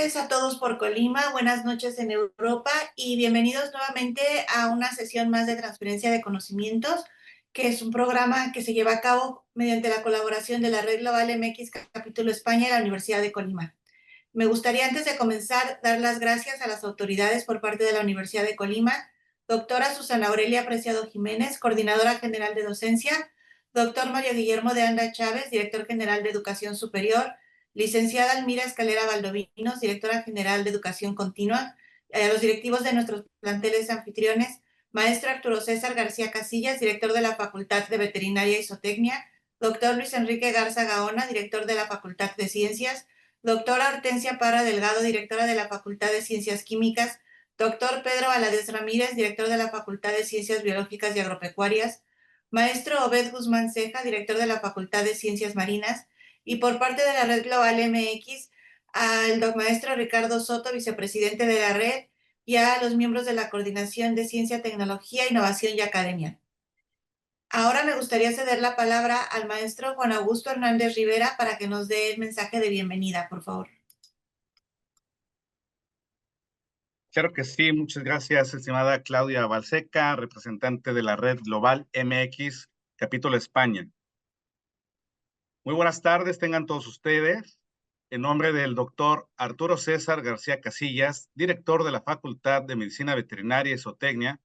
tardes a todos por Colima, buenas noches en Europa y bienvenidos nuevamente a una sesión más de transferencia de conocimientos, que es un programa que se lleva a cabo mediante la colaboración de la Red Global MX Capítulo España y la Universidad de Colima. Me gustaría antes de comenzar dar las gracias a las autoridades por parte de la Universidad de Colima, doctora Susana Aurelia Preciado Jiménez, coordinadora general de docencia, doctor Mario Guillermo de Anda Chávez, director general de Educación Superior, licenciada Almira Escalera Valdovinos, directora general de Educación Continua, a los directivos de nuestros planteles anfitriones, maestro Arturo César García Casillas, director de la Facultad de Veterinaria y Zootecnia, doctor Luis Enrique Garza Gaona, director de la Facultad de Ciencias, doctora Hortensia Parra Delgado, directora de la Facultad de Ciencias Químicas, doctor Pedro Valadez Ramírez, director de la Facultad de Ciencias Biológicas y Agropecuarias, maestro Obed Guzmán Ceja, director de la Facultad de Ciencias Marinas, y por parte de la Red Global MX, al maestro Ricardo Soto, vicepresidente de la red, y a los miembros de la Coordinación de Ciencia, Tecnología, Innovación y Academia. Ahora me gustaría ceder la palabra al maestro Juan Augusto Hernández Rivera para que nos dé el mensaje de bienvenida, por favor. Claro que sí, muchas gracias, estimada Claudia Balseca, representante de la Red Global MX, Capítulo España. Muy buenas tardes, tengan todos ustedes. En nombre del doctor Arturo César García Casillas, director de la Facultad de Medicina Veterinaria y Zootecnia,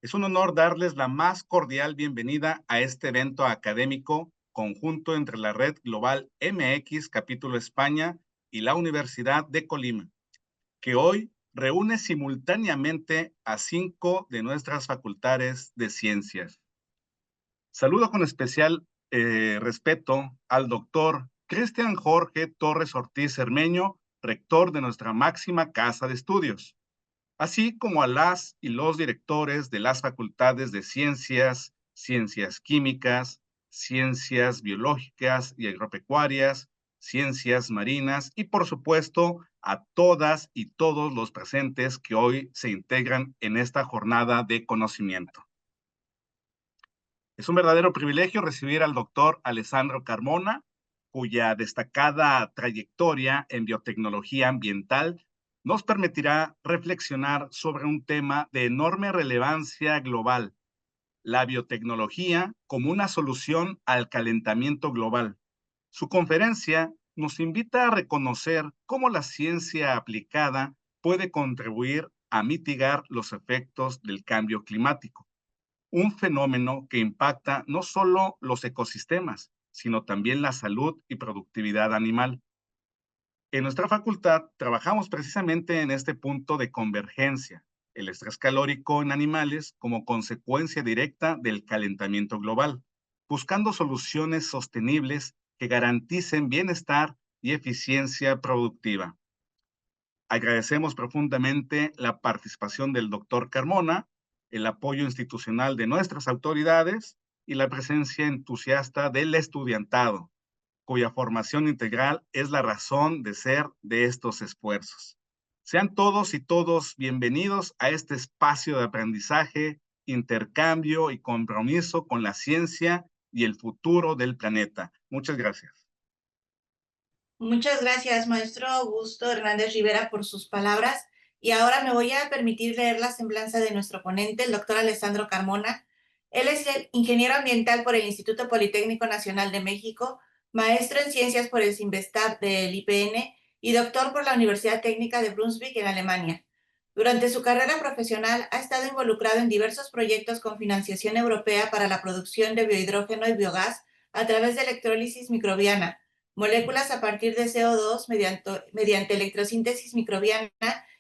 es un honor darles la más cordial bienvenida a este evento académico conjunto entre la Red Global MX, Capítulo España, y la Universidad de Colima, que hoy reúne simultáneamente a 5 de nuestras facultades de ciencias. Saludo con especial respeto al doctor Cristian Jorge Torres Ortiz Cermeño, rector de nuestra máxima casa de estudios, así como a las y los directores de las facultades de ciencias, ciencias químicas, ciencias biológicas y agropecuarias, ciencias marinas y, por supuesto, a todas y todos los presentes que hoy se integran en esta jornada de conocimiento. Es un verdadero privilegio recibir al doctor Alessandro Carmona, cuya destacada trayectoria en biotecnología ambiental nos permitirá reflexionar sobre un tema de enorme relevancia global: la biotecnología como una solución al calentamiento global. Su conferencia nos invita a reconocer cómo la ciencia aplicada puede contribuir a mitigar los efectos del cambio climático, un fenómeno que impacta no solo los ecosistemas, sino también la salud y productividad animal. En nuestra facultad trabajamos precisamente en este punto de convergencia: el estrés calórico en animales como consecuencia directa del calentamiento global, buscando soluciones sostenibles que garanticen bienestar y eficiencia productiva. Agradecemos profundamente la participación del doctor Carmona, el apoyo institucional de nuestras autoridades y la presencia entusiasta del estudiantado, cuya formación integral es la razón de ser de estos esfuerzos. Sean todos y todos bienvenidos a este espacio de aprendizaje, intercambio y compromiso con la ciencia y el futuro del planeta. Muchas gracias. Muchas gracias, maestro Augusto Hernández Rivera, por sus palabras. Y ahora me voy a permitir leer la semblanza de nuestro ponente, el doctor Alessandro Carmona. Él es el ingeniero ambiental por el Instituto Politécnico Nacional de México, maestro en ciencias por el CIMBESTAB del IPN y doctor por la Universidad Técnica de Brunswick en Alemania. Durante su carrera profesional ha estado involucrado en diversos proyectos con financiación europea para la producción de biohidrógeno y biogás a través de electrólisis microbiana, moléculas a partir de CO2 mediante electrosíntesis microbiana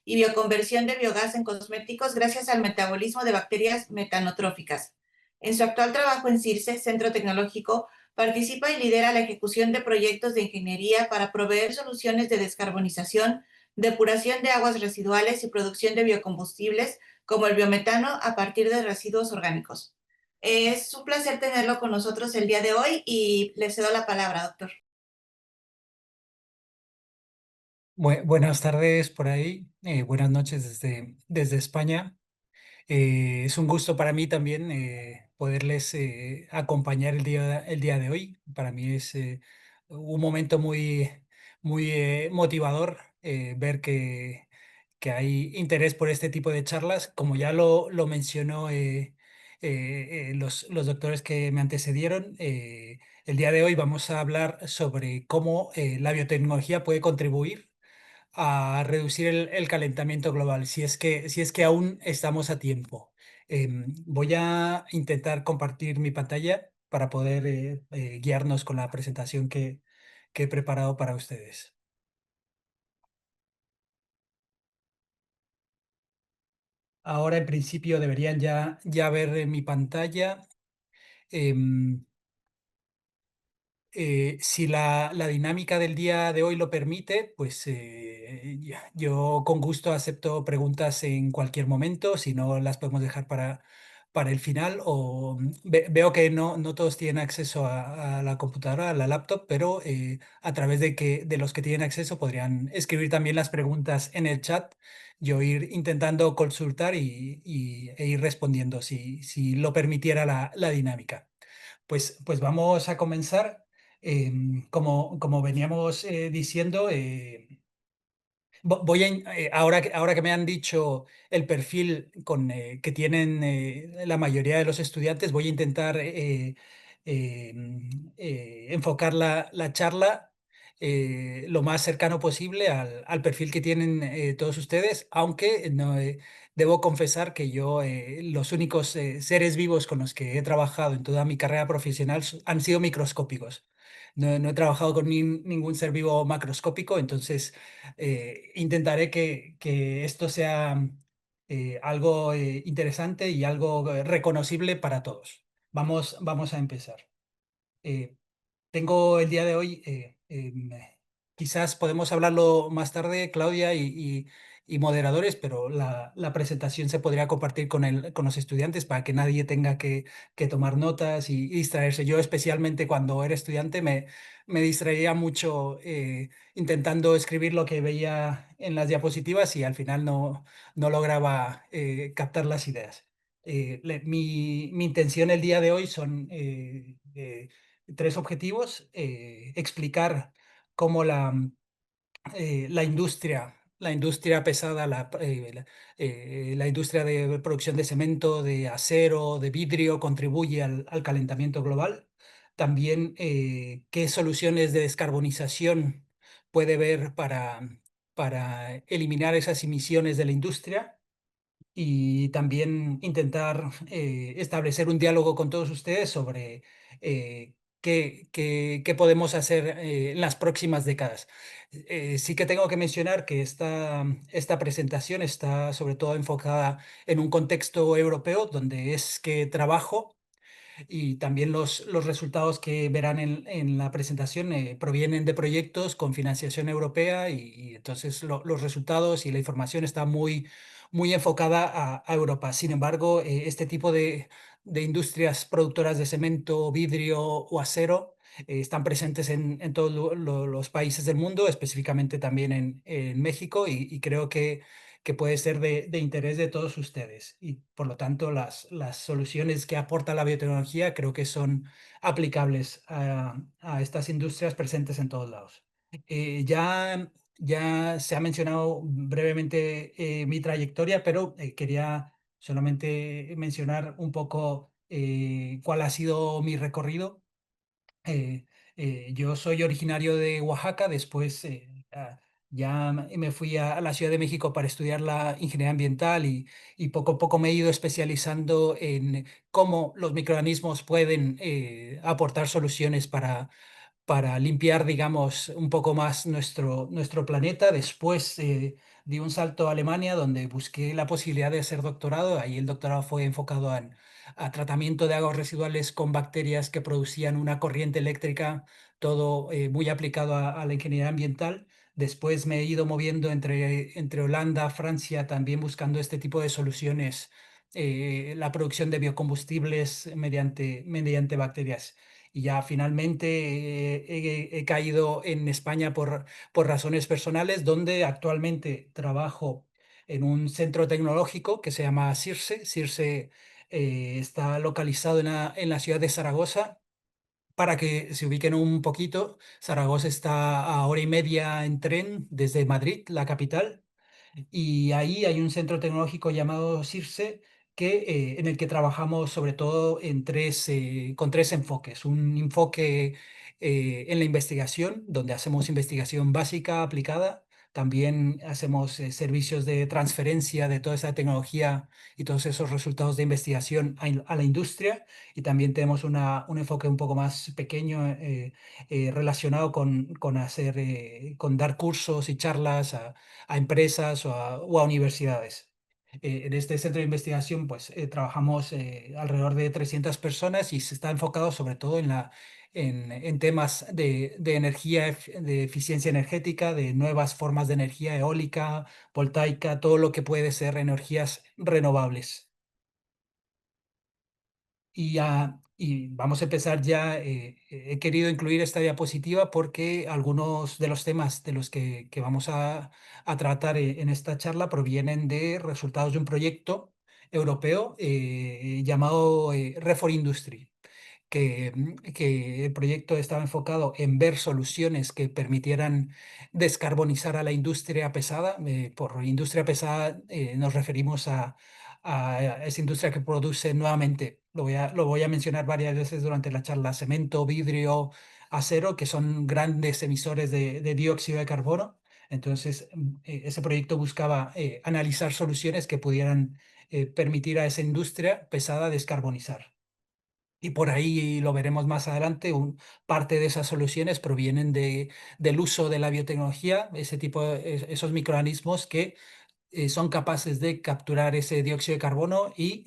y bioconversión de biogás en cosméticos gracias al metabolismo de bacterias metanotróficas. En su actual trabajo en CIRSE, Centro Tecnológico, participa y lidera la ejecución de proyectos de ingeniería para proveer soluciones de descarbonización, depuración de aguas residuales y producción de biocombustibles como el biometano a partir de residuos orgánicos. Es un placer tenerlo con nosotros el día de hoy y le cedo la palabra, doctor. Buenas tardes por ahí, buenas noches desde España. Es un gusto para mí también poderles acompañar el día de hoy. Para mí es un momento muy motivador ver que hay interés por este tipo de charlas. Como ya lo mencionó los doctores que me antecedieron, el día de hoy vamos a hablar sobre cómo la biotecnología puede contribuir a reducir el calentamiento global, si es que aún estamos a tiempo. Voy a intentar compartir mi pantalla para poder guiarnos con la presentación que he preparado para ustedes. Ahora, en principio, deberían ya ver mi pantalla. Em, si la dinámica del día de hoy lo permite, pues yo con gusto acepto preguntas en cualquier momento, si no las podemos dejar para el final. O veo que no todos tienen acceso a la computadora, a la laptop, pero a través de los que tienen acceso podrían escribir también las preguntas en el chat, yo ir intentando consultar e ir respondiendo si lo permitiera la dinámica. Pues vamos a comenzar. Como veníamos diciendo, ahora que me han dicho el perfil que tienen la mayoría de los estudiantes, voy a intentar eh, enfocar la charla lo más cercano posible al perfil que tienen todos ustedes, aunque no, debo confesar que yo los únicos seres vivos con los que he trabajado en toda mi carrera profesional han sido microscópicos. No he trabajado con ningún ser vivo macroscópico, entonces intentaré que esto sea algo interesante y algo reconocible para todos. Vamos a empezar. Eh, Tengo el día de hoy, quizás podemos hablarlo más tarde, Claudia y moderadores, pero la presentación se podría compartir con los estudiantes para que nadie tenga que tomar notas y distraerse. Yo especialmente cuando era estudiante me distraía mucho intentando escribir lo que veía en las diapositivas y al final no lograba captar las ideas. Mi intención el día de hoy son tres objetivos: explicar cómo la industria pesada, la industria de producción de cemento, de acero, de vidrio, contribuye al calentamiento global. También qué soluciones de descarbonización puede haber para eliminar esas emisiones de la industria, y también intentar establecer un diálogo con todos ustedes sobre qué podemos hacer en las próximas décadas. Sí que tengo que mencionar que esta presentación está sobre todo enfocada en un contexto europeo donde es que trabajo, y también los resultados que verán en la presentación provienen de proyectos con financiación europea, y entonces los resultados y la información está muy enfocada a Europa. Sin embargo, este tipo de industrias productoras de cemento, vidrio o acero están presentes en todos los países del mundo, específicamente también en México, y creo que puede ser de interés de todos ustedes. Y por lo tanto, las soluciones que aporta la biotecnología creo que son aplicables a estas industrias presentes en todos lados. Ya se ha mencionado brevemente mi trayectoria, pero quería solamente mencionar un poco cuál ha sido mi recorrido. eh, yo soy originario de Oaxaca. Después ya me fui a la Ciudad de México para estudiar la ingeniería ambiental, y poco a poco me he ido especializando en cómo los microorganismos pueden aportar soluciones para limpiar, digamos, un poco más nuestro planeta. Después di un salto a Alemania, donde busqué la posibilidad de hacer doctorado. Ahí el doctorado fue enfocado a tratamiento de aguas residuales con bacterias que producían una corriente eléctrica, todo muy aplicado a la ingeniería ambiental. Después me he ido moviendo entre Holanda, Francia, también buscando este tipo de soluciones, la producción de biocombustibles mediante bacterias. Y ya finalmente he caído en España por razones personales, donde actualmente trabajo en un centro tecnológico que se llama CIRSE. CIRSE está localizado en la ciudad de Zaragoza, Para que se ubiquen un poquito, Zaragoza está a hora y media en tren desde Madrid, la capital, y ahí hay un centro tecnológico llamado CIRSE en el que trabajamos sobre todo con tres enfoques. Un enfoque en la investigación, donde hacemos investigación básica aplicada. También hacemos servicios de transferencia de toda esa tecnología y todos esos resultados de investigación a la industria. Y también tenemos un enfoque un poco más pequeño relacionado con dar cursos y charlas a empresas o a universidades. En este centro de investigación, pues trabajamos alrededor de 300 personas y se está enfocado sobre todo en temas de energía, de eficiencia energética, de nuevas formas de energía eólica, voltaica, todo lo que puede ser energías renovables. Y vamos a empezar ya. He querido incluir esta diapositiva porque algunos de los temas de los que vamos a tratar en esta charla provienen de resultados de un proyecto europeo llamado Refor Industry, que el proyecto estaba enfocado en ver soluciones que permitieran descarbonizar a la industria pesada. Por industria pesada nos referimos a esa industria que produce nuevamente, lo voy a mencionar varias veces durante la charla, cemento, vidrio, acero, que son grandes emisores de dióxido de carbono. Entonces, ese proyecto buscaba analizar soluciones que pudieran permitir a esa industria pesada descarbonizar. Y por ahí lo veremos más adelante, parte de esas soluciones provienen del uso de la biotecnología, ese tipo esos microorganismos que son capaces de capturar ese dióxido de carbono y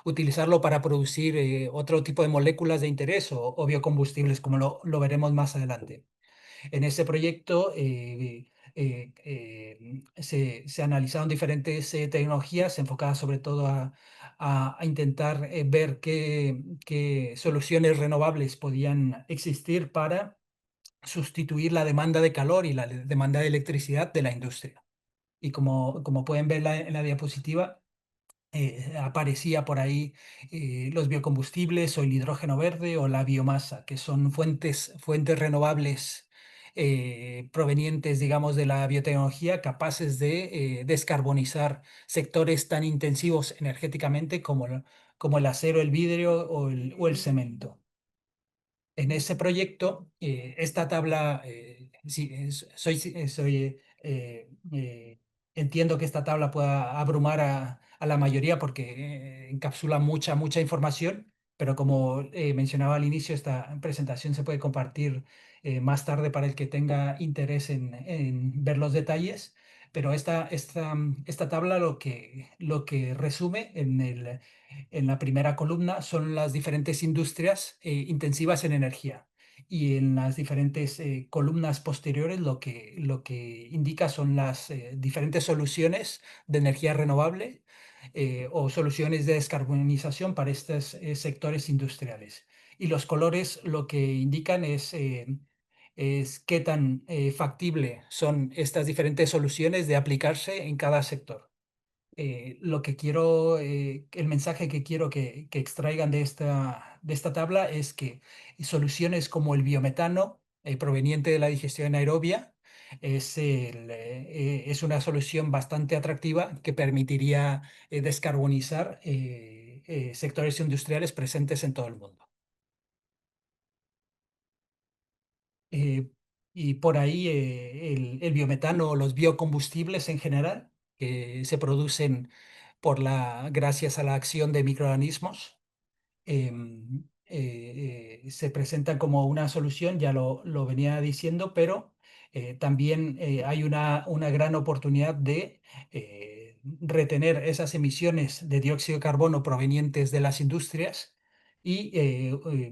utilizarlo para producir otro tipo de moléculas de interés o biocombustibles, como lo veremos más adelante. En ese proyecto se analizaron diferentes tecnologías enfocadas sobre todo a intentar ver qué soluciones renovables podían existir para sustituir la demanda de calor y la demanda de electricidad de la industria. Y como pueden ver en la diapositiva, aparecía por ahí los biocombustibles o el hidrógeno verde o la biomasa, que son fuentes renovables provenientes, digamos, de la biotecnología, capaces de descarbonizar sectores tan intensivos energéticamente como el acero, el vidrio o el cemento. En ese proyecto, esta tabla, sí, entiendo que esta tabla pueda abrumar a la mayoría porque encapsula mucha información, pero como mencionaba al inicio, esta presentación se puede compartir más tarde para el que tenga interés en ver los detalles. Pero esta tabla lo que resume en la primera columna son las diferentes industrias intensivas en energía. Y en las diferentes columnas posteriores lo que indica son las diferentes soluciones de energía renovable o soluciones de descarbonización para estos sectores industriales. Y los colores lo que indican es qué tan factible son estas diferentes soluciones de aplicarse en cada sector. El mensaje que quiero que extraigan de esta tabla es que soluciones como el biometano, proveniente de la digestión aerobia, es una solución bastante atractiva que permitiría descarbonizar sectores industriales presentes en todo el mundo. Eh, y por ahí el biometano o los biocombustibles en general, que se producen gracias a la acción de microorganismos, se presentan como una solución, ya lo venía diciendo, pero también hay una gran oportunidad de retener esas emisiones de dióxido de carbono provenientes de las industrias y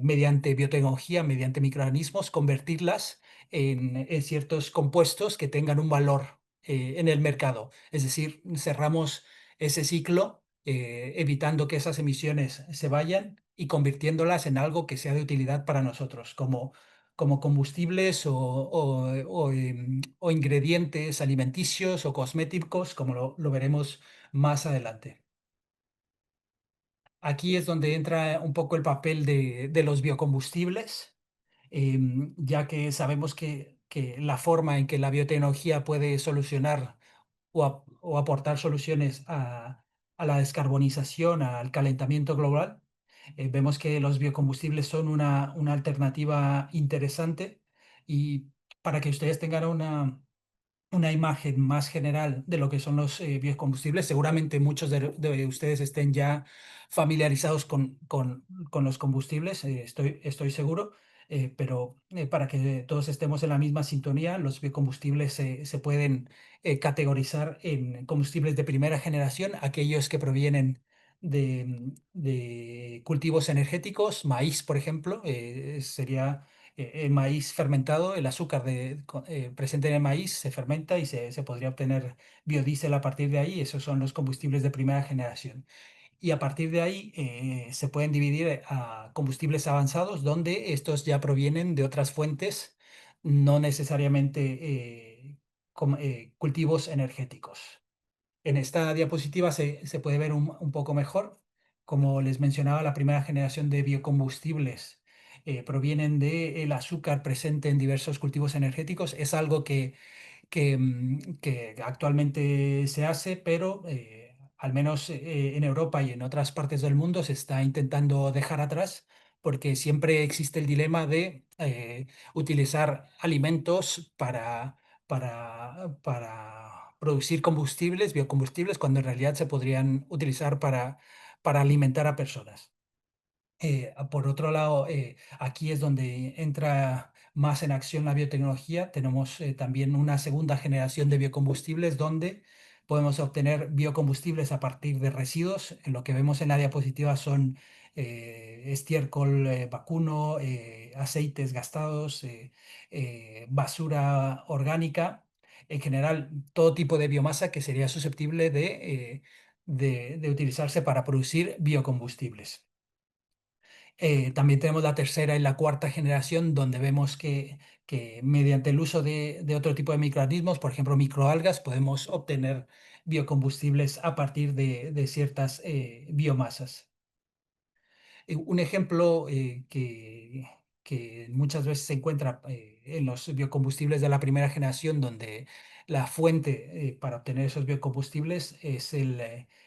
mediante biotecnología, mediante microorganismos, convertirlas en ciertos compuestos que tengan un valor en el mercado. Es decir, cerramos ese ciclo evitando que esas emisiones se vayan y convirtiéndolas en algo que sea de utilidad para nosotros, como combustibles o ingredientes alimenticios o cosméticos, como lo veremos más adelante. aquí es donde entra un poco el papel de los biocombustibles, ya que sabemos que la forma en que la biotecnología puede solucionar o aportar soluciones a la descarbonización, al calentamiento global. Vemos que los biocombustibles son una alternativa interesante y para que ustedes tengan una imagen más general de lo que son los biocombustibles. Seguramente muchos de ustedes estén ya familiarizados con los combustibles, estoy seguro, pero para que todos estemos en la misma sintonía, los biocombustibles se pueden categorizar en combustibles de primera generación, aquellos que provienen de cultivos energéticos, maíz, por ejemplo, sería el maíz fermentado, el azúcar presente en el maíz se fermenta y se podría obtener biodiesel a partir de ahí. Esos son los combustibles de primera generación. Y a partir de ahí se pueden dividir a combustibles avanzados, donde estos ya provienen de otras fuentes, no necesariamente cultivos energéticos. En esta diapositiva se puede ver un poco mejor. Como les mencionaba, la primera generación de biocombustibles provienen del azúcar presente en diversos cultivos energéticos. Es algo que actualmente se hace, pero al menos en Europa y en otras partes del mundo se está intentando dejar atrás, porque siempre existe el dilema de utilizar alimentos para producir combustibles, biocombustibles, cuando en realidad se podrían utilizar para alimentar a personas. Por otro lado, aquí es donde entra más en acción la biotecnología. Tenemos también una segunda generación de biocombustibles donde podemos obtener biocombustibles a partir de residuos. Lo que vemos en la diapositiva son estiércol vacuno, aceites gastados, basura orgánica, en general todo tipo de biomasa que sería susceptible de utilizarse para producir biocombustibles. También tenemos la tercera y la cuarta generación, donde vemos que mediante el uso de otro tipo de microorganismos, por ejemplo microalgas, podemos obtener biocombustibles a partir de ciertas biomasas. Un ejemplo que muchas veces se encuentra en los biocombustibles de la primera generación, donde la fuente para obtener esos biocombustibles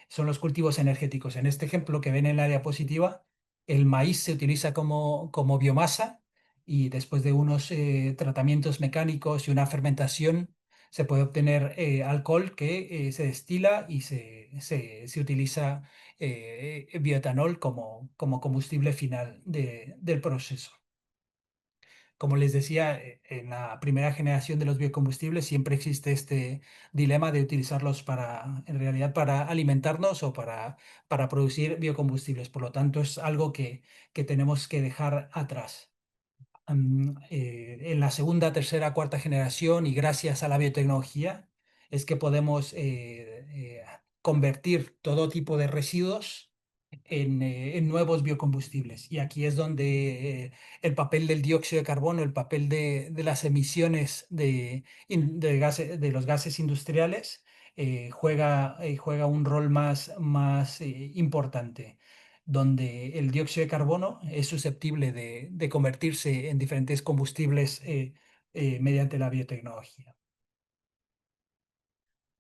son los cultivos energéticos. En este ejemplo que ven en la diapositiva, el maíz se utiliza como biomasa y después de unos tratamientos mecánicos y una fermentación se puede obtener alcohol que se destila y se utiliza bioetanol como combustible final del proceso. Como les decía, en la primera generación de los biocombustibles siempre existe este dilema de utilizarlos en realidad para alimentarnos o para producir biocombustibles. Por lo tanto, es algo que tenemos que dejar atrás. En la segunda, tercera, cuarta generación y gracias a la biotecnología es que podemos convertir todo tipo de residuos en nuevos biocombustibles. Y aquí es donde el papel del dióxido de carbono, el papel de las emisiones de los gases industriales juega un rol más importante, donde el dióxido de carbono es susceptible de convertirse en diferentes combustibles mediante la biotecnología.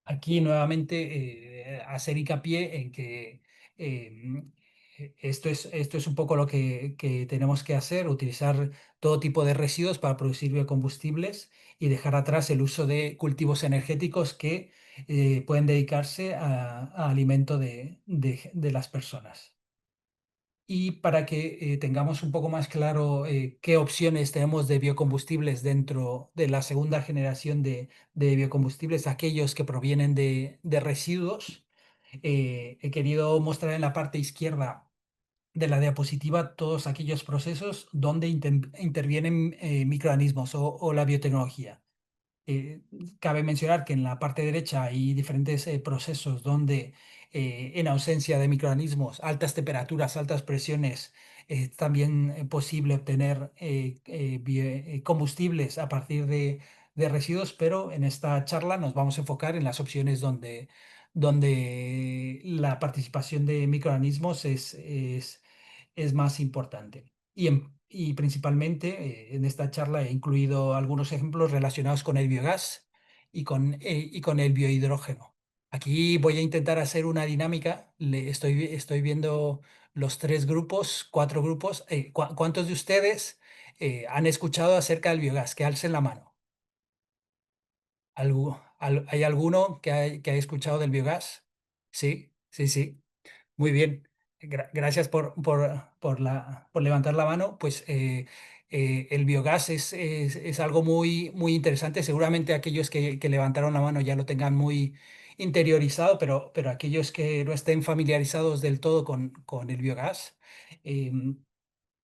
Aquí nuevamente hacer hincapié en que esto es un poco lo que tenemos que hacer, utilizar todo tipo de residuos para producir biocombustibles y dejar atrás el uso de cultivos energéticos que pueden dedicarse a alimento de las personas. Y para que tengamos un poco más claro qué opciones tenemos de biocombustibles dentro de la segunda generación de biocombustibles, aquellos que provienen de residuos, he querido mostrar en la parte izquierda de la diapositiva todos aquellos procesos donde intervienen microorganismos o la biotecnología. Eh, Cabe mencionar que en la parte derecha hay diferentes procesos donde en ausencia de microorganismos, altas temperaturas, altas presiones, es también posible obtener combustibles a partir de residuos, pero en esta charla nos vamos a enfocar en las opciones donde la participación de microorganismos es más importante. Y principalmente en esta charla he incluido algunos ejemplos relacionados con el biogás y con el biohidrógeno. Aquí voy a intentar hacer una dinámica. Estoy viendo los tres grupos, cuatro grupos. ¿Cuántos de ustedes han escuchado acerca del biogás? Que alcen la mano. ¿Hay alguno que haya escuchado del biogás? Sí, sí, sí. Muy bien. Gracias por levantar la mano. Pues el biogás es algo muy, muy interesante. Seguramente aquellos que levantaron la mano ya lo tengan muy interiorizado, pero aquellos que no estén familiarizados del todo con el biogás, em,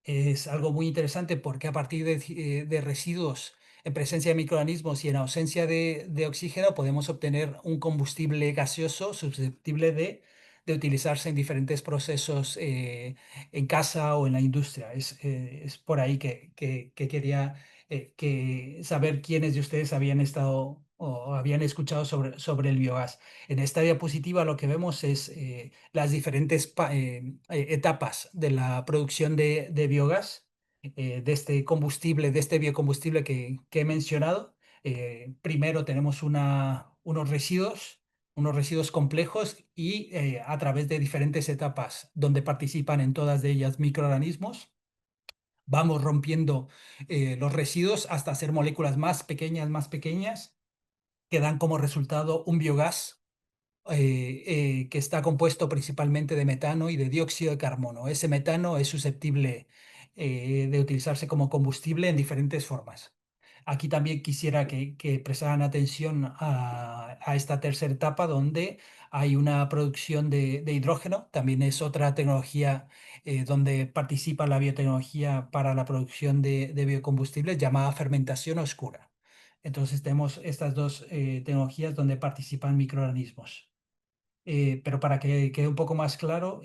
es algo muy interesante porque a partir de residuos en presencia de microorganismos y en ausencia de oxígeno podemos obtener un combustible gaseoso susceptible de utilizarse en diferentes procesos en casa o en la industria. Es por ahí que quería saber quiénes de ustedes habían estado o habían escuchado sobre el biogás. En esta diapositiva lo que vemos es las diferentes etapas de la producción de biogás, de este combustible, de este biocombustible que he mencionado. Primero tenemos unos residuos complejos y a través de diferentes etapas donde participan en todas de ellas microorganismos. Vamos rompiendo los residuos hasta hacer moléculas más pequeñas, que dan como resultado un biogás que está compuesto principalmente de metano y de dióxido de carbono. Ese metano es susceptible de utilizarse como combustible en diferentes formas. Aquí también quisiera que prestaran atención a esta tercera etapa donde hay una producción de hidrógeno. También es otra tecnología donde participa la biotecnología para la producción de biocombustibles llamada fermentación oscura. Entonces tenemos estas dos tecnologías donde participan microorganismos. Pero para que quede un poco más claro,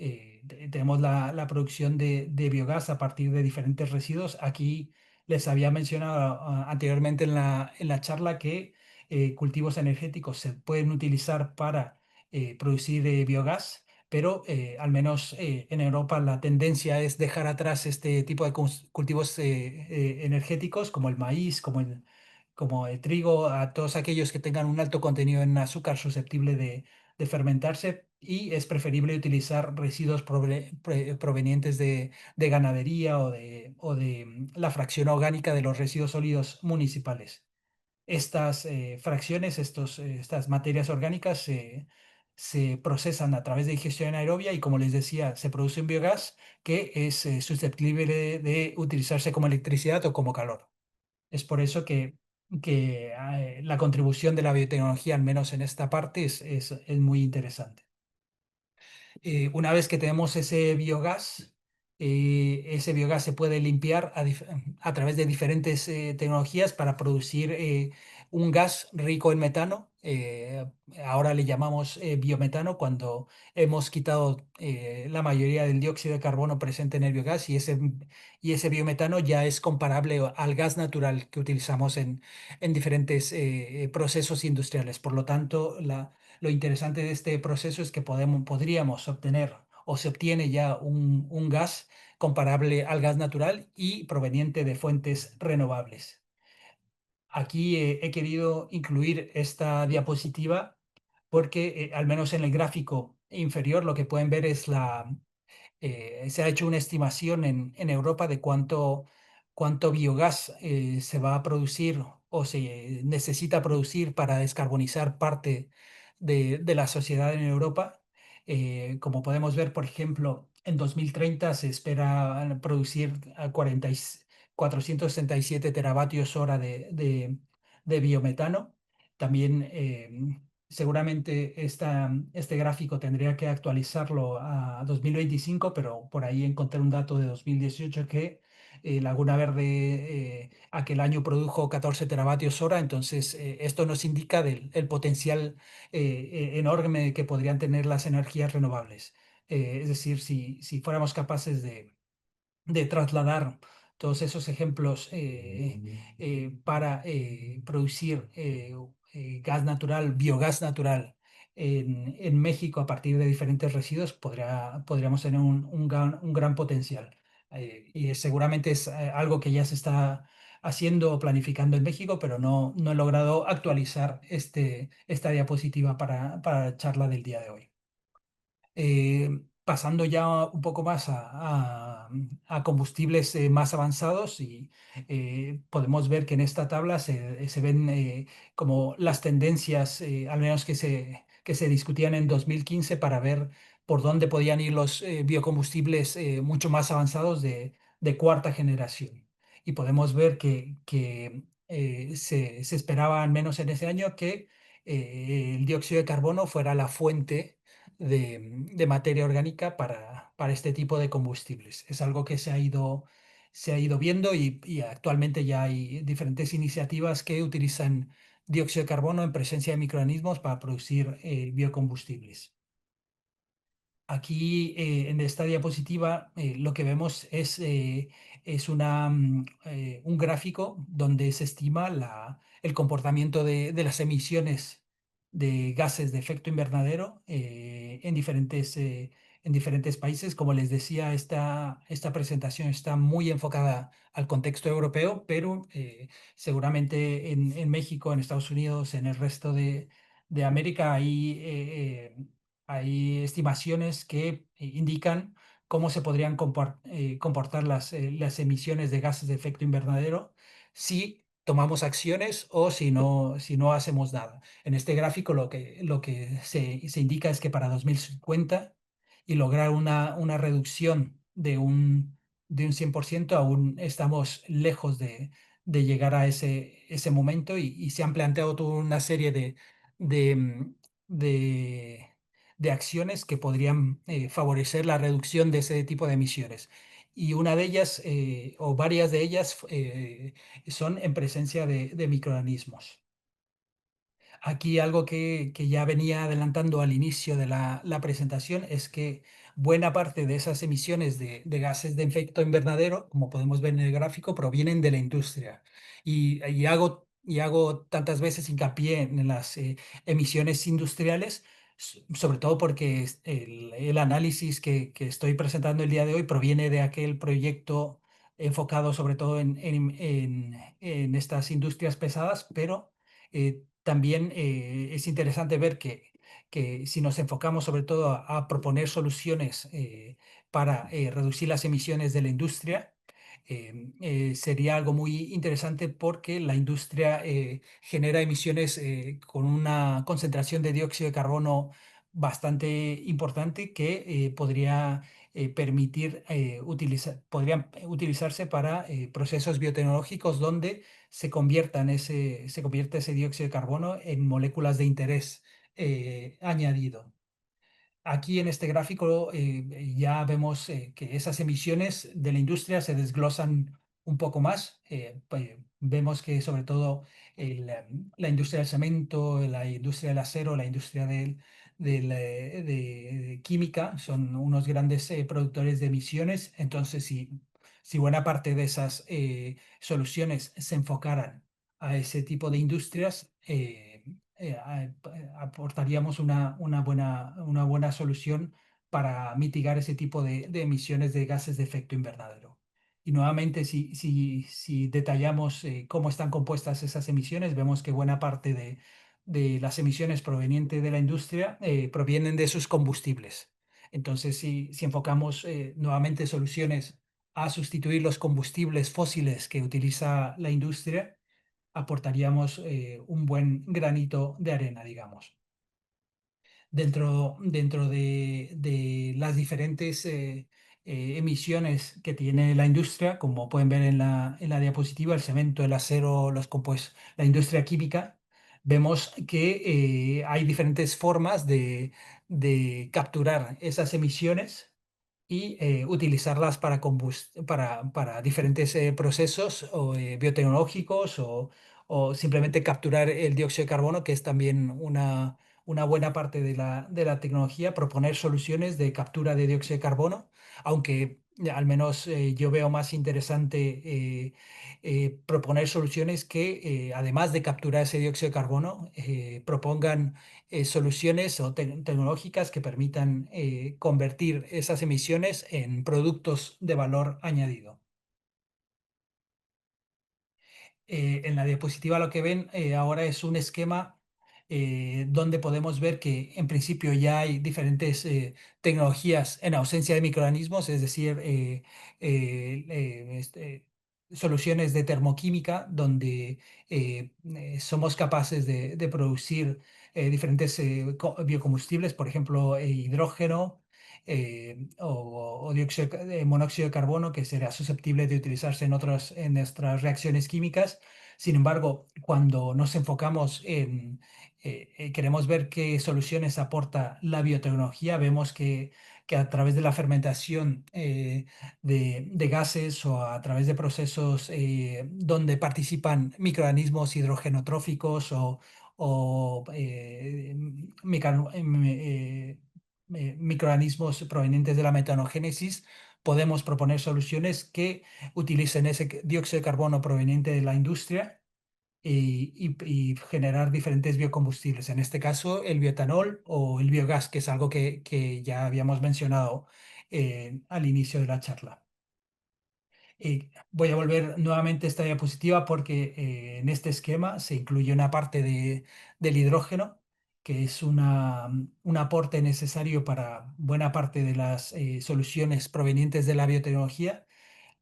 tenemos la producción de biogás a partir de diferentes residuos. Aquí les había mencionado anteriormente en la charla que cultivos energéticos se pueden utilizar para producir biogás, pero al menos en Europa la tendencia es dejar atrás este tipo de cultivos energéticos como el maíz, como el trigo, a todos aquellos que tengan un alto contenido en azúcar susceptible de fermentarse, y es preferible utilizar residuos provenientes de ganadería o de la fracción orgánica de los residuos sólidos municipales. Estas fracciones, estas materias orgánicas se procesan a través de digestión anaerobia y, como les decía, se produce un biogás que es susceptible de utilizarse como electricidad o como calor. Es por eso que la contribución de la biotecnología, al menos en esta parte, es muy interesante. Una vez que tenemos ese biogás se puede limpiar a través de diferentes tecnologías para producir un gas rico en metano. Ahora le llamamos biometano cuando hemos quitado la mayoría del dióxido de carbono presente en el biogás, y ese biometano ya es comparable al gas natural que utilizamos en diferentes procesos industriales. Por lo tanto, lo interesante de este proceso es que podríamos obtener o se obtiene ya un gas comparable al gas natural y proveniente de fuentes renovables. Aquí he querido incluir esta diapositiva porque al menos en el gráfico inferior lo que pueden ver es se ha hecho una estimación en Europa de cuánto biogás se va a producir o se necesita producir para descarbonizar parte de la sociedad en Europa. Como podemos ver, por ejemplo, en 2030 se espera producir 467 teravatios hora de biometano. También seguramente este gráfico tendría que actualizarlo a 2025, pero por ahí encontré un dato de 2018 que Laguna Verde aquel año produjo 14 teravatios hora. Entonces esto nos indica del el potencial enorme que podrían tener las energías renovables. Es decir, si fuéramos capaces de trasladar todos esos ejemplos para producir gas natural, biogás natural en México a partir de diferentes residuos, podríamos tener un gran potencial. Y seguramente es algo que ya se está haciendo o planificando en México, pero no he logrado actualizar esta diapositiva para la charla del día de hoy. Pasando ya un poco más a combustibles más avanzados y podemos ver que en esta tabla se ven como las tendencias, al menos que se discutían en 2015 para ver por dónde podían ir los biocombustibles mucho más avanzados de cuarta generación. Y podemos ver que se esperaba, al menos en ese año, que el dióxido de carbono fuera la fuente de materia orgánica para este tipo de combustibles. Es algo que se ha ido viendo y actualmente ya hay diferentes iniciativas que utilizan dióxido de carbono en presencia de microorganismos para producir biocombustibles. Aquí en esta diapositiva lo que vemos es un gráfico donde se estima el comportamiento de las emisiones de gases de efecto invernadero en diferentes países. Como les decía, esta presentación está muy enfocada al contexto europeo, pero seguramente en México, en Estados Unidos, en el resto de América hay estimaciones que indican cómo se podrían comportar las emisiones de gases de efecto invernadero si tomamos acciones o si no hacemos nada. En este gráfico lo que se indica es que para 2050 y lograr una reducción de un 100% aún estamos lejos de llegar a ese momento y se han planteado toda una serie de, mm, de de acciones que podrían favorecer la reducción de ese tipo de emisiones. Y una de ellas, o varias de ellas, son en presencia de microorganismos. Aquí algo que ya venía adelantando al inicio de la presentación es que buena parte de esas emisiones de gases de efecto invernadero, como podemos ver en el gráfico, provienen de la industria. Y hago tantas veces hincapié en las emisiones industriales, sobre todo porque el análisis que estoy presentando el día de hoy proviene de aquel proyecto enfocado sobre todo en estas industrias pesadas, pero también es interesante ver que si nos enfocamos sobre todo a proponer soluciones para reducir las emisiones de la industria, sería algo muy interesante porque la industria genera emisiones con una concentración de dióxido de carbono bastante importante que podría podrían utilizarse para procesos biotecnológicos donde se convierte ese dióxido de carbono en moléculas de interés añadido. Aquí en este gráfico ya vemos que esas emisiones de la industria se desglosan un poco más. Vemos que sobre todo la industria del cemento, la industria del acero, la industria de química son unos grandes productores de emisiones. Entonces, si buena parte de esas soluciones se enfocaran a ese tipo de industrias, aportaríamos una buena solución para mitigar ese tipo de emisiones de gases de efecto invernadero. Y nuevamente, si detallamos cómo están compuestas esas emisiones, vemos que buena parte de las emisiones provenientes de la industria provienen de sus combustibles. Entonces, si enfocamos nuevamente soluciones a sustituir los combustibles fósiles que utiliza la industria, aportaríamos un buen granito de arena, digamos. Dentro de las diferentes emisiones que tiene la industria, como pueden ver en la diapositiva, el cemento, el acero, la industria química, vemos que hay diferentes formas de capturar esas emisiones y utilizarlas para diferentes procesos biotecnológicos o simplemente capturar el dióxido de carbono, que es también una buena parte de la tecnología, proponer soluciones de captura de dióxido de carbono, aunque al menos yo veo más interesante proponer soluciones que, además de capturar ese dióxido de carbono, propongan soluciones o tecnológicas que permitan convertir esas emisiones en productos de valor añadido. En la diapositiva lo que ven ahora es un esquema donde podemos ver que en principio ya hay diferentes tecnologías en ausencia de microorganismos, es decir, soluciones de termoquímica donde somos capaces de producir diferentes biocombustibles, por ejemplo, hidrógeno. O monóxido de carbono que será susceptible de utilizarse en nuestras reacciones químicas. Sin embargo, cuando nos enfocamos en, queremos ver qué soluciones aporta la biotecnología, vemos que a través de la fermentación de gases o a través de procesos donde participan microorganismos hidrogenotróficos o microorganismos provenientes de la metanogénesis, podemos proponer soluciones que utilicen ese dióxido de carbono proveniente de la industria y generar diferentes biocombustibles. En este caso, el bioetanol o el biogás, que es algo que ya habíamos mencionado al inicio de la charla. Voy a volver nuevamente a esta diapositiva porque en este esquema se incluye una parte del hidrógeno, que es un aporte necesario para buena parte de las soluciones provenientes de la biotecnología.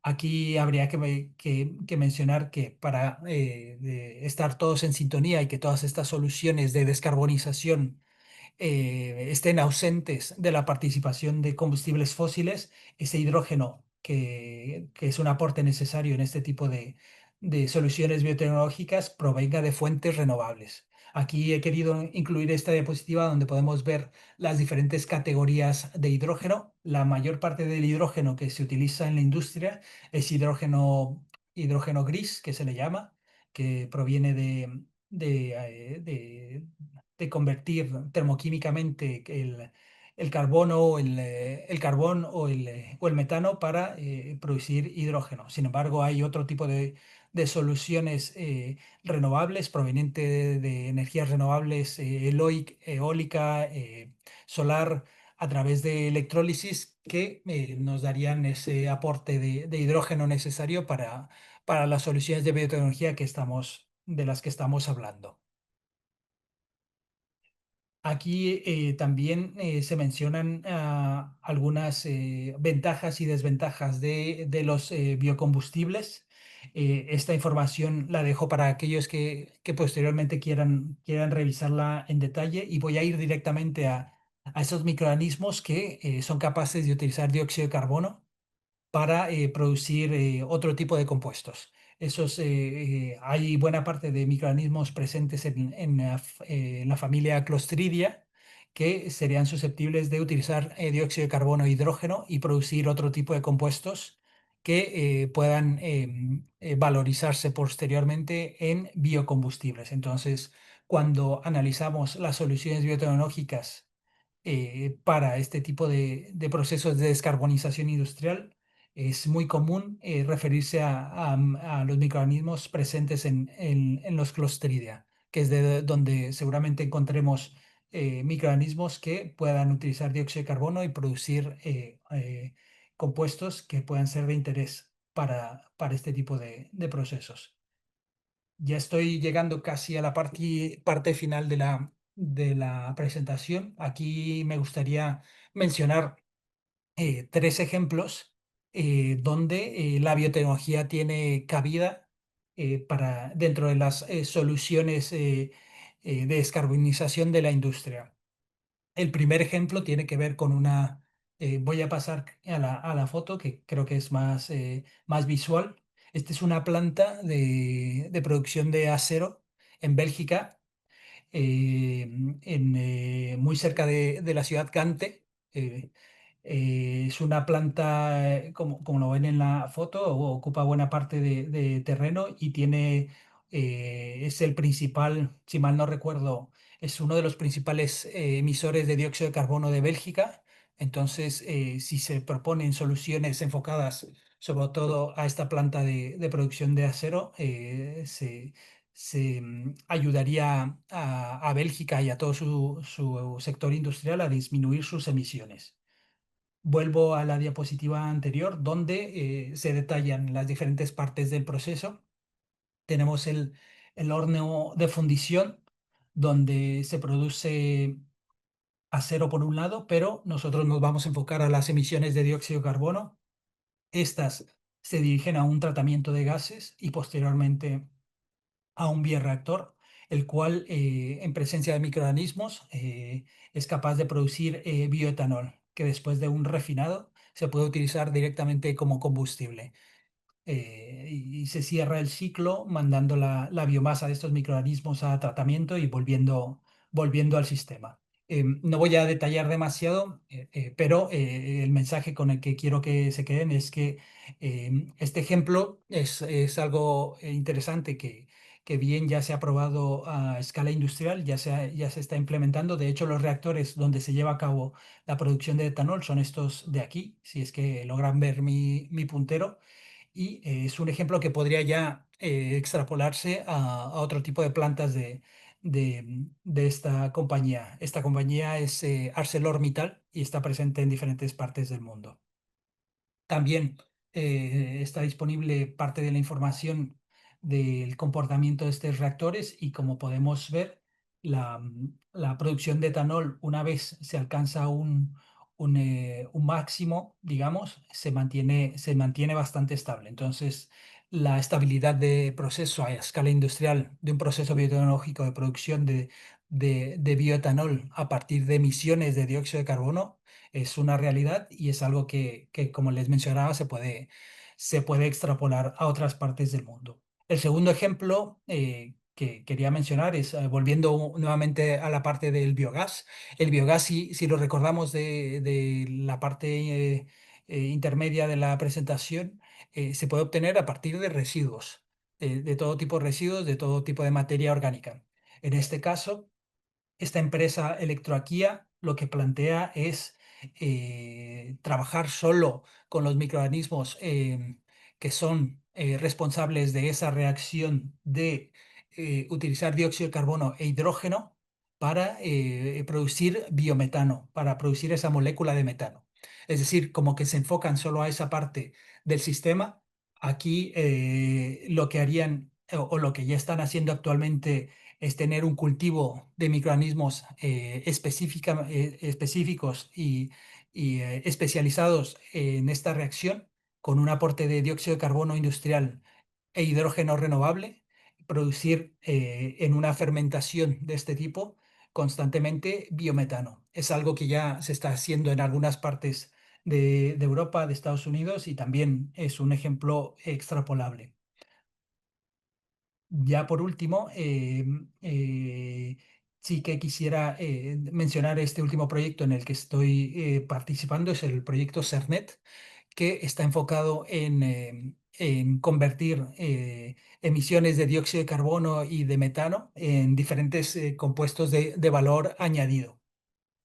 Aquí habría que mencionar que para estar todos en sintonía y que todas estas soluciones de descarbonización estén ausentes de la participación de combustibles fósiles, ese hidrógeno que es un aporte necesario en este tipo de soluciones biotecnológicas provenga de fuentes renovables. Aquí he querido incluir esta diapositiva donde podemos ver las diferentes categorías de hidrógeno. La mayor parte del hidrógeno que se utiliza en la industria es hidrógeno gris, que se le llama, que proviene de convertir termoquímicamente el carbono, el carbón o el metano para producir hidrógeno. Sin embargo, hay otro tipo de soluciones renovables provenientes de energías renovables eólica, solar, a través de electrólisis que nos darían ese aporte de hidrógeno necesario para las soluciones de biotecnología de las que estamos hablando. Aquí también se mencionan algunas ventajas y desventajas de los biocombustibles. Esta información la dejo para aquellos que posteriormente quieran revisarla en detalle y voy a ir directamente a esos microorganismos que son capaces de utilizar dióxido de carbono para producir otro tipo de compuestos. Hay buena parte de microorganismos presentes en la familia Clostridia que serían susceptibles de utilizar dióxido de carbono e hidrógeno y producir otro tipo de compuestos que puedan valorizarse posteriormente en biocombustibles. Entonces, cuando analizamos las soluciones biotecnológicas para este tipo de procesos de descarbonización industrial, es muy común referirse a los microorganismos presentes en los Clostridia, que es de donde seguramente encontremos microorganismos que puedan utilizar dióxido de carbono y producir compuestos que puedan ser de interés para este tipo de procesos. Ya estoy llegando casi a la parte final de la presentación. Aquí me gustaría mencionar tres ejemplos donde la biotecnología tiene cabida dentro de las soluciones de descarbonización de la industria. El primer ejemplo tiene que ver con voy a pasar a la foto que creo que es más visual. Esta es una planta de producción de acero en Bélgica, muy cerca de la ciudad Gante. eh, es una planta, como lo ven en la foto, ocupa buena parte de terreno y tiene es el principal, si mal no recuerdo, es uno de los principales emisores de dióxido de carbono de Bélgica. Entonces, si se proponen soluciones enfocadas sobre todo a esta planta de producción de acero, ayudaría a Bélgica y a todo su sector industrial a disminuir sus emisiones. Vuelvo a la diapositiva anterior, donde se detallan las diferentes partes del proceso. Tenemos el horno de fundición, donde se produce acero por un lado, pero nosotros nos vamos a enfocar a las emisiones de dióxido de carbono. Estas se dirigen a un tratamiento de gases y posteriormente a un bioreactor, el cual en presencia de microorganismos es capaz de producir bioetanol, que después de un refinado se puede utilizar directamente como combustible. Y se cierra el ciclo mandando la biomasa de estos microorganismos a tratamiento y volviendo al sistema. No voy a detallar demasiado, pero el mensaje con el que quiero que se queden es que este ejemplo es algo interesante que bien ya se ha probado a escala industrial, ya se está implementando. De hecho, los reactores donde se lleva a cabo la producción de etanol son estos de aquí, si es que logran ver mi puntero, y es un ejemplo que podría ya extrapolarse a otro tipo de plantas de esta compañía. Esta compañía es ArcelorMittal y está presente en diferentes partes del mundo. También está disponible parte de la información del comportamiento de estos reactores y como podemos ver, la producción de etanol, una vez se alcanza un máximo, digamos, se mantiene bastante estable. Entonces, la estabilidad de proceso a escala industrial de un proceso biotecnológico de producción de bioetanol a partir de emisiones de dióxido de carbono es una realidad y es algo que, como les mencionaba, se puede extrapolar a otras partes del mundo. El segundo ejemplo que quería mencionar es, volviendo nuevamente a la parte del biogás. El biogás, si lo recordamos de la parte intermedia de la presentación, se puede obtener a partir de residuos, de todo tipo de residuos, de todo tipo de materia orgánica. En este caso, esta empresa Electroaquía lo que plantea es trabajar solo con los microorganismos que son responsables de esa reacción de utilizar dióxido de carbono e hidrógeno para producir biometano, para producir esa molécula de metano. Es decir, como que se enfocan solo a esa parte del sistema. Aquí lo que harían o lo que ya están haciendo actualmente es tener un cultivo de microorganismos específicos y especializados en esta reacción con un aporte de dióxido de carbono industrial e hidrógeno renovable, producir en una fermentación de este tipo constantemente biometano. Es algo que ya se está haciendo en algunas partes de Europa, de Estados Unidos, y también es un ejemplo extrapolable. Ya por último, sí que quisiera mencionar este último proyecto en el que estoy participando, es el proyecto CERNET, que está enfocado en convertir emisiones de dióxido de carbono y de metano en diferentes compuestos de valor añadido.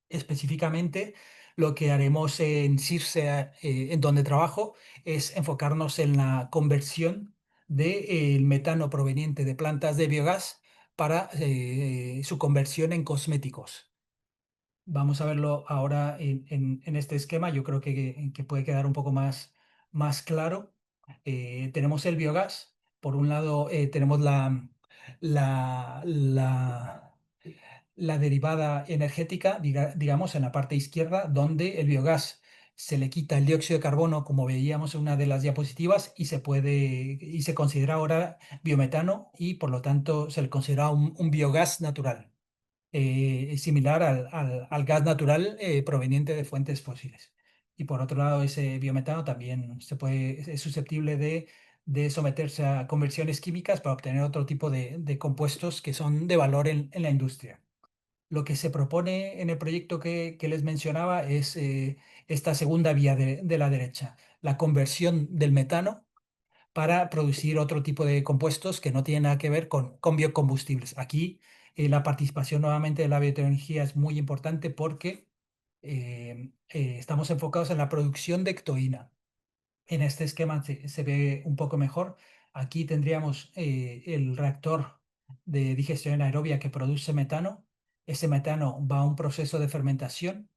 Específicamente, lo que haremos en CIRSE, en donde trabajo, es enfocarnos en la conversión del metano proveniente de plantas de biogás para su conversión en cosméticos. Vamos a verlo ahora en este esquema. Yo creo que puede quedar un poco más claro. Tenemos el biogás. Por un lado, tenemos la, la la derivada energética, digamos, en la parte izquierda, donde el biogás se le quita el dióxido de carbono, como veíamos en una de las diapositivas, y se considera ahora biometano y por lo tanto se le considera un biogás natural, similar al gas natural proveniente de fuentes fósiles. Y por otro lado, ese biometano también es susceptible de someterse a conversiones químicas para obtener otro tipo de compuestos que son de valor en la industria. Lo que se propone en el proyecto que les mencionaba es esta segunda vía de la derecha, la conversión del metano para producir otro tipo de compuestos que no tienen nada que ver con biocombustibles. Aquí la participación nuevamente de la biotecnología es muy importante porque estamos enfocados en la producción de ectoína. En este esquema se ve un poco mejor. Aquí tendríamos el reactor de digestión aerobia que produce metano. Ese metano va a un proceso de fermentación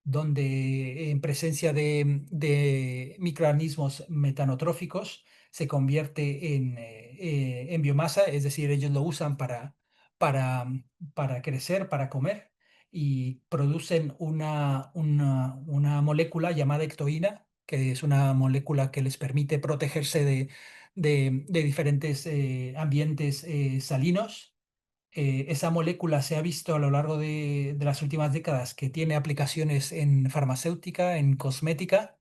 donde en presencia de microorganismos metanotróficos se convierte en biomasa, es decir, ellos lo usan para, para crecer, para comer, y producen una molécula llamada ectoína, que es una molécula que les permite protegerse de diferentes ambientes salinos. Esa molécula se ha visto a lo largo de las últimas décadas que tiene aplicaciones en farmacéutica, en cosmética,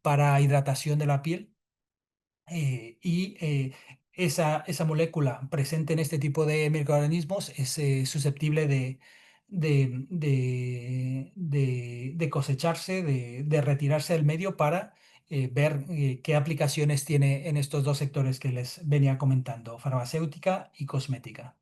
para hidratación de la piel. Y esa molécula presente en este tipo de microorganismos es susceptible de cosecharse, de retirarse del medio para ver qué aplicaciones tiene en estos dos sectores que les venía comentando, farmacéutica y cosmética.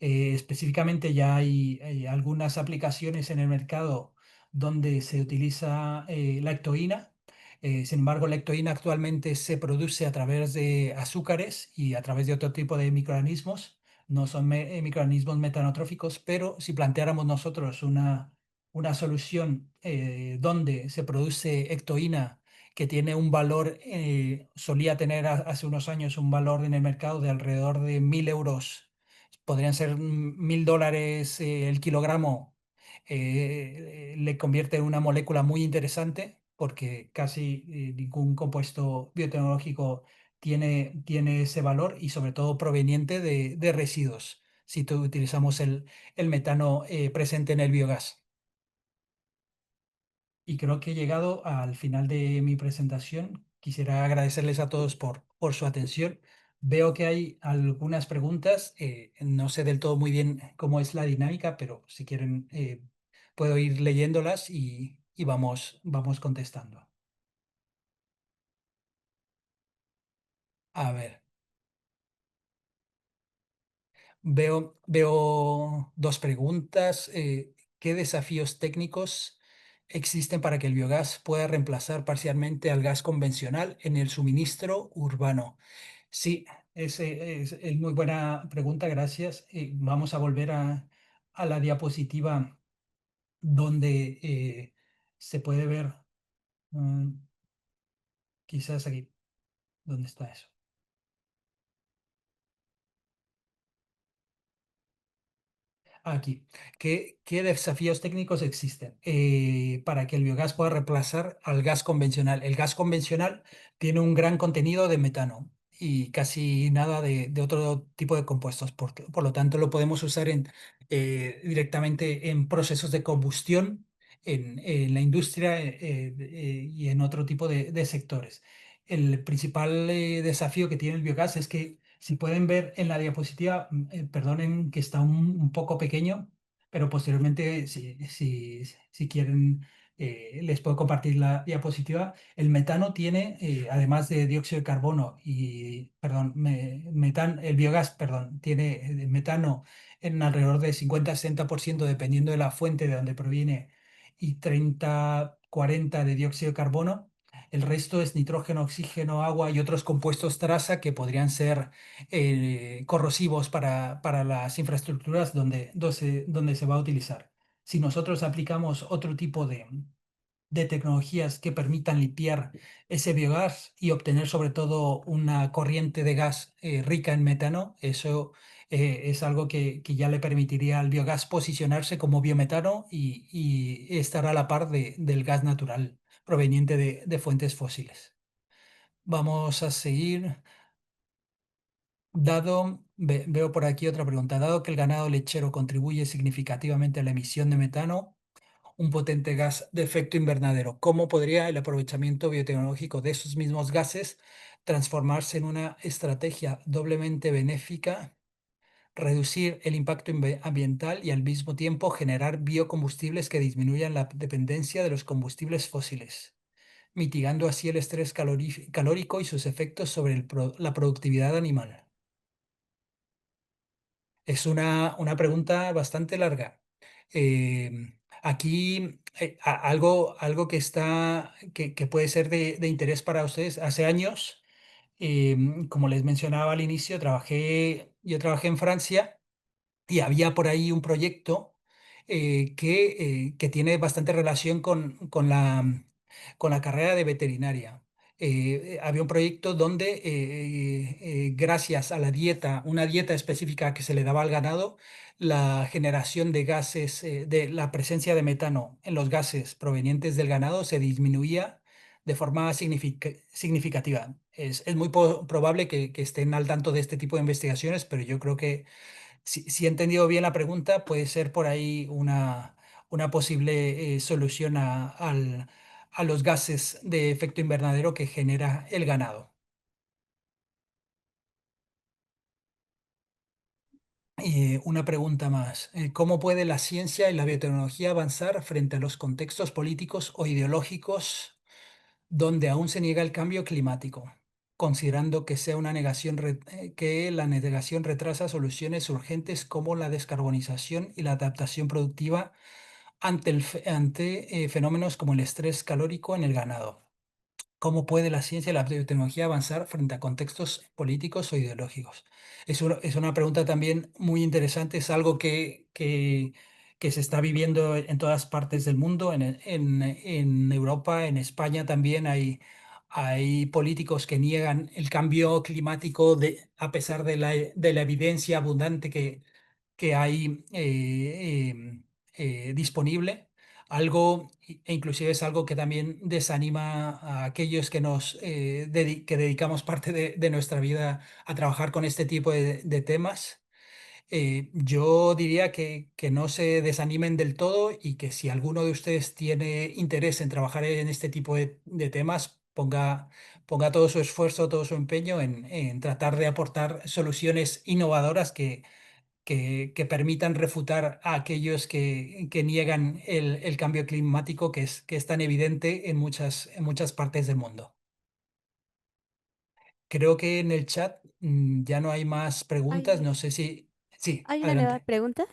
Específicamente ya hay algunas aplicaciones en el mercado donde se utiliza la ectoína. Sin embargo, la ectoína actualmente se produce a través de azúcares y a través de otro tipo de microorganismos. No son microorganismos metanotróficos, pero si planteáramos nosotros una solución donde se produce ectoína que tiene un valor, solía tener hace unos años un valor en el mercado de alrededor de 1.000 euros, podrían ser $1.000 el kilogramo, le convierte en una molécula muy interesante porque casi ningún compuesto biotecnológico tiene ese valor, y sobre todo proveniente de residuos, si utilizamos el metano presente en el biogás. Y creo que he llegado al final de mi presentación. Quisiera agradecerles a todos por su atención. Veo que hay algunas preguntas. No sé del todo muy bien cómo es la dinámica, pero si quieren puedo ir leyéndolas y vamos contestando. A ver. Veo dos preguntas. ¿Qué desafíos técnicos existen para que el biogás pueda reemplazar parcialmente al gas convencional en el suministro urbano? Sí, es muy buena pregunta, gracias. Vamos a volver a la diapositiva donde se puede ver, mm, quizás aquí, ¿dónde está eso? Aquí. ¿Qué desafíos técnicos existen para que el biogás pueda reemplazar al gas convencional? El gas convencional tiene un gran contenido de metano y casi nada de otro tipo de compuestos. Por lo tanto, lo podemos usar directamente en procesos de combustión, en la industria y en otro tipo de sectores. El principal desafío que tiene el biogás es que, si pueden ver en la diapositiva, perdonen que está un poco pequeño, pero posteriormente, si quieren, les puedo compartir la diapositiva. El metano tiene, además de dióxido de carbono y, perdón, el biogás, perdón, tiene metano en alrededor de 50-60% dependiendo de la fuente de donde proviene, y 30-40% de dióxido de carbono. El resto es nitrógeno, oxígeno, agua y otros compuestos traza que podrían ser corrosivos para las infraestructuras donde se va a utilizar. Si nosotros aplicamos otro tipo de tecnologías que permitan limpiar ese biogás y obtener sobre todo una corriente de gas rica en metano, eso es algo que ya le permitiría al biogás posicionarse como biometano y estar a la par del gas natural proveniente de fuentes fósiles. Vamos a seguir. Veo por aquí otra pregunta. Dado que el ganado lechero contribuye significativamente a la emisión de metano, un potente gas de efecto invernadero, ¿cómo podría el aprovechamiento biotecnológico de esos mismos gases transformarse en una estrategia doblemente benéfica, reducir el impacto ambiental y al mismo tiempo generar biocombustibles que disminuyan la dependencia de los combustibles fósiles? mitigando así el estrés calórico y sus efectos sobre la productividad animal? Es una pregunta bastante larga. Aquí algo que puede ser de interés para ustedes. Hace años, como les mencionaba al inicio, yo trabajé en Francia y había por ahí un proyecto que tiene bastante relación con la carrera de veterinaria. Había un proyecto donde, gracias a la dieta, una dieta específica que se le daba al ganado, la generación de gases, de la presencia de metano en los gases provenientes del ganado se disminuía de forma significativa. Es muy probable que estén al tanto de este tipo de investigaciones, pero yo creo que si he entendido bien la pregunta, puede ser por ahí una posible solución a los gases de efecto invernadero que genera el ganado. Una pregunta más. ¿Cómo puede la ciencia y la biotecnología avanzar frente a los contextos políticos o ideológicos donde aún se niega el cambio climático, considerando que sea una que la negación retrasa soluciones urgentes como la descarbonización y la adaptación productiva ante fenómenos como el estrés calórico en el ganado? ¿Cómo puede la ciencia y la biotecnología avanzar frente a contextos políticos o ideológicos? Es una pregunta también muy interesante, es algo que se está viviendo en todas partes del mundo, en Europa, en España también hay políticos que niegan el cambio climático a pesar de la evidencia abundante que hay disponible. Inclusive es algo que también desanima a aquellos que dedicamos parte de nuestra vida a trabajar con este tipo de temas. Yo diría que no se desanimen del todo y que si alguno de ustedes tiene interés en trabajar en este tipo de temas, ponga todo su esfuerzo, todo su empeño en tratar de aportar soluciones innovadoras que permitan refutar a aquellos que niegan el cambio climático que es tan evidente en muchas partes del mundo. Creo que en el chat ya no hay más preguntas. Hay, No sé si... Sí, hay una nueva adelante. pregunta.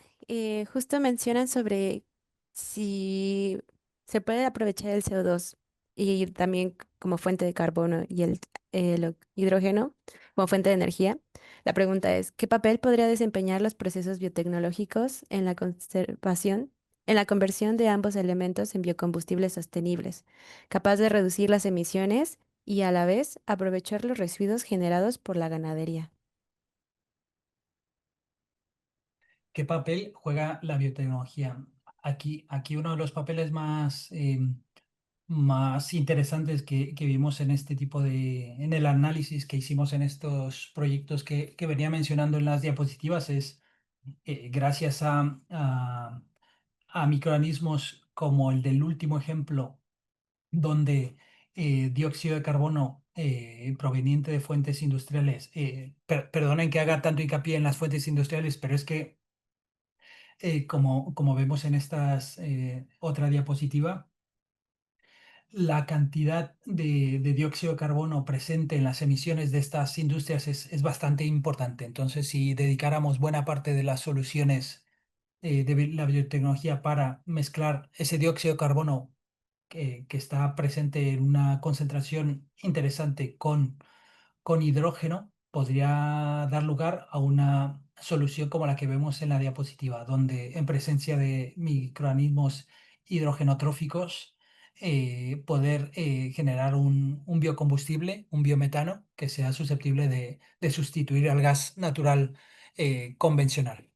Justo mencionan sobre si se puede aprovechar el CO2 y también como fuente de carbono y el hidrógeno como fuente de energía. La pregunta es, ¿qué papel podría desempeñar los procesos biotecnológicos en la conservación, en la conversión de ambos elementos en biocombustibles sostenibles, capaz de reducir las emisiones y a la vez aprovechar los residuos generados por la ganadería? ¿Qué papel juega la biotecnología? Aquí uno de los papeles más interesantes que vimos en este en el análisis que hicimos en estos proyectos que venía mencionando en las diapositivas es gracias a microorganismos como el del último ejemplo, donde dióxido de carbono proveniente de fuentes industriales, perdonen que haga tanto hincapié en las fuentes industriales, pero es que como vemos en otra diapositiva, la cantidad de dióxido de carbono presente en las emisiones de estas industrias es bastante importante. Entonces, si dedicáramos buena parte de las soluciones de la biotecnología para mezclar ese dióxido de carbono que está presente en una concentración interesante con hidrógeno, podría dar lugar a una solución como la que vemos en la diapositiva, donde en presencia de microorganismos hidrogenotróficos, poder generar un biocombustible, un biometano, que sea susceptible de sustituir al gas natural convencional.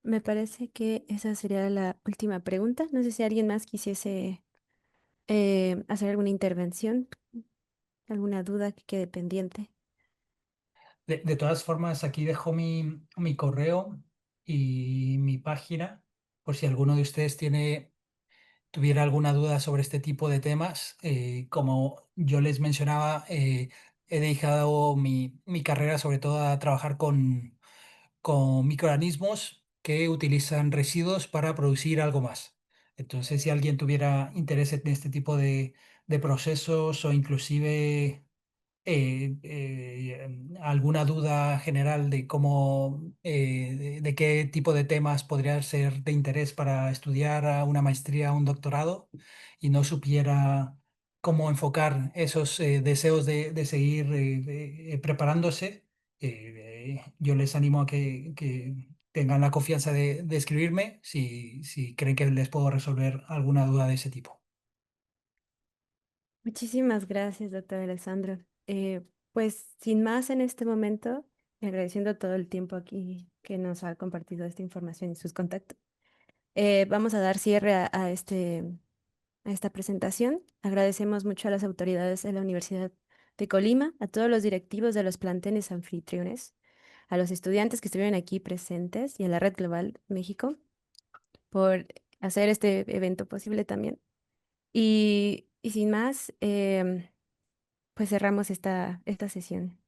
Me parece que esa sería la última pregunta. No sé si alguien más quisiese hacer alguna intervención, alguna duda que quede pendiente. De todas formas, aquí dejo mi correo y mi página, por si alguno de ustedes tuviera alguna duda sobre este tipo de temas. Como yo les mencionaba, he dedicado mi carrera sobre todo a trabajar con microorganismos que utilizan residuos para producir algo más. Entonces, si alguien tuviera interés en este tipo de procesos o inclusive alguna duda general de cómo, de qué tipo de temas podría ser de interés para estudiar a una maestría o un doctorado y no supiera cómo enfocar esos deseos de seguir preparándose, yo les animo a que tengan la confianza de escribirme si creen que les puedo resolver alguna duda de ese tipo. Muchísimas gracias, doctor Alexandro. Pues sin más en este momento, agradeciendo todo el tiempo aquí que nos ha compartido esta información y sus contactos, vamos a dar cierre a esta presentación. Agradecemos mucho a las autoridades de la Universidad de Colima, a todos los directivos de los planteles anfitriones, a los estudiantes que estuvieron aquí presentes y a la Red Global México por hacer este evento posible también. Y sin más, pues cerramos esta sesión.